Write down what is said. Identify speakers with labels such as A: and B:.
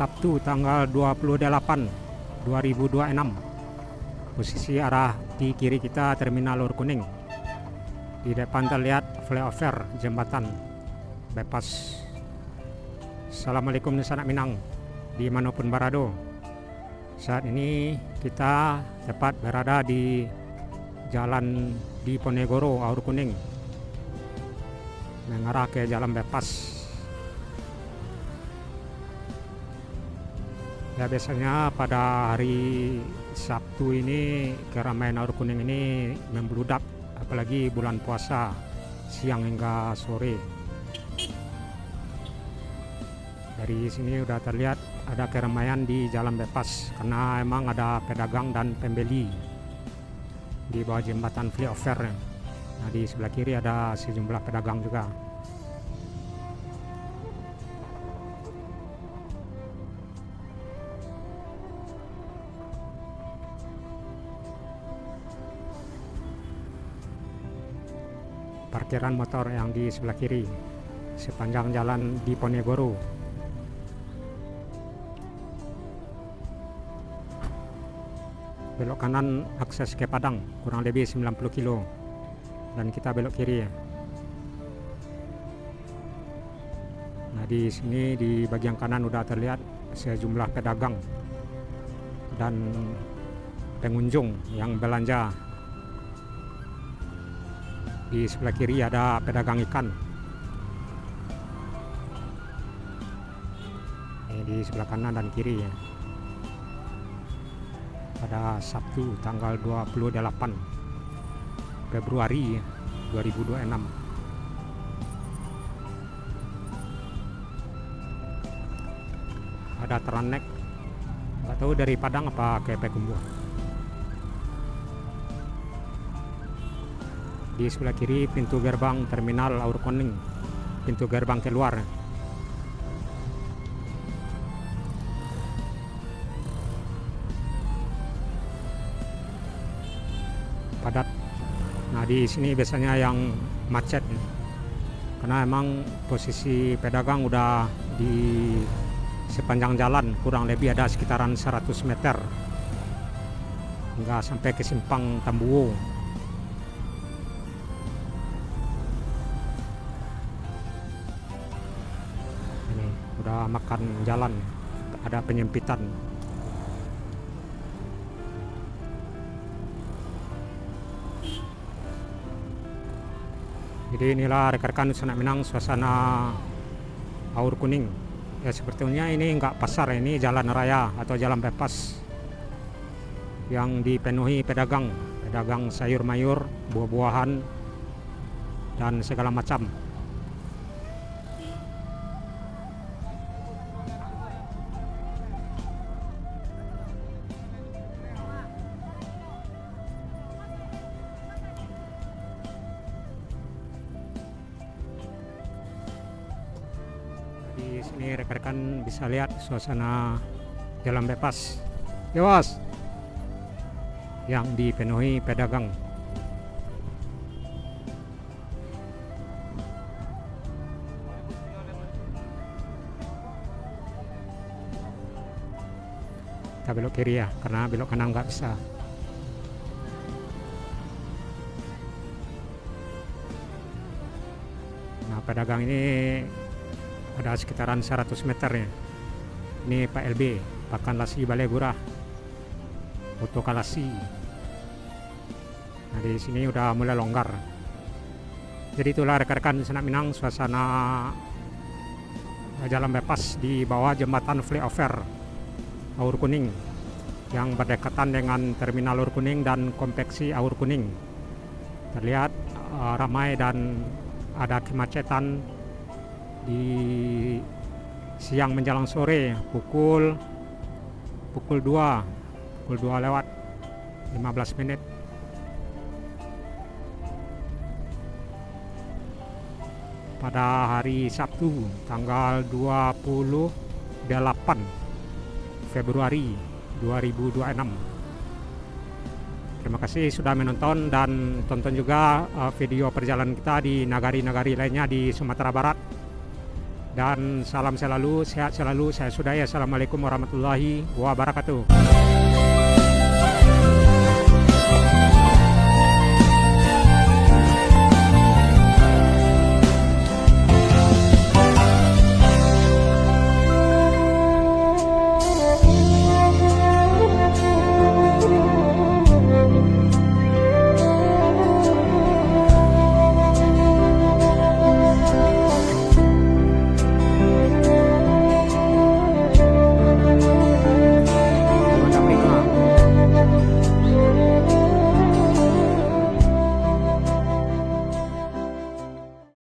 A: Sabtu tanggal 28 2026. Posisi arah di kiri kita Terminal Lor Kuning. Di depan terlihat flyover jembatan bypass. Assalamualaikum Sanak Minang dimanapun berada. Saat ini kita tepat berada di Jalan Diponegoro Aur Kuning mengarah ke jalan bypass. Ya, biasanya pada hari Sabtu ini keramaian Aur Kuning ini membludak, apalagi bulan puasa siang hingga sore. Dari sini udah terlihat ada keramaian di jalan bypass karena emang ada pedagang dan pembeli di bawah jembatan flyover. Nah, di sebelah kiri ada sejumlah pedagang juga. Parkiran motor yang di sebelah kiri sepanjang jalan Diponegoro. Belok kanan akses ke Padang kurang lebih 90 kilo dan kita belok kiri ya. Nah, di sini di bagian kanan udah terlihat sejumlah pedagang dan pengunjung yang belanja. Di sebelah kiri ada pedagang ikan. Ini di sebelah kanan dan kiri ya. Pada Sabtu tanggal 28 Februari 2026. Ada Teranek, nggak tahu dari Padang apa ke Payakumbuh. Di sebelah kiri pintu gerbang Terminal Aur Kuning, pintu gerbang keluar. Padat. Nah, di sini biasanya yang macet karena emang posisi pedagang udah di sepanjang jalan kurang lebih ada sekitaran 100 meter hingga sampai ke simpang Tambuo. Ini udah makan jalan, ada penyempitan. Jadi inilah rekan-rekan Sanak Minang suasana Aur Kuning. Ya, sebetulnya ini enggak pasar, ini jalan raya atau jalan bypass yang dipenuhi pedagang sayur mayur, buah-buahan dan segala macam. Di sini rekan-rekan bisa lihat suasana jalan bypass, Jawas, yang dipenuhi pedagang. Kita belok kiri ya, karena belok kanan nggak bisa. Nah, pedagang ini ada sekitaran 100 meter ya. Ini Pak LB, Pakan Lasi Balai Gurah, Oto Kalasi. Nah, di sini udah mulai longgar. Jadi itulah rekan-rekan Sanak Minang suasana jalan bypass di bawah jembatan flyover Aur Kuning yang berdekatan dengan Terminal Aur Kuning dan Kompleksi Aur Kuning. Terlihat ramai dan ada kemacetan di siang menjelang sore pukul 2 lewat 15 menit. Pada hari Sabtu tanggal 28 Februari 2026. Terima kasih sudah menonton dan tonton juga video perjalanan kita di nagari-nagari lainnya di Sumatera Barat. Dan salam selalu, sehat selalu. Saya sudahi. Assalamualaikum warahmatullahi wabarakatuh.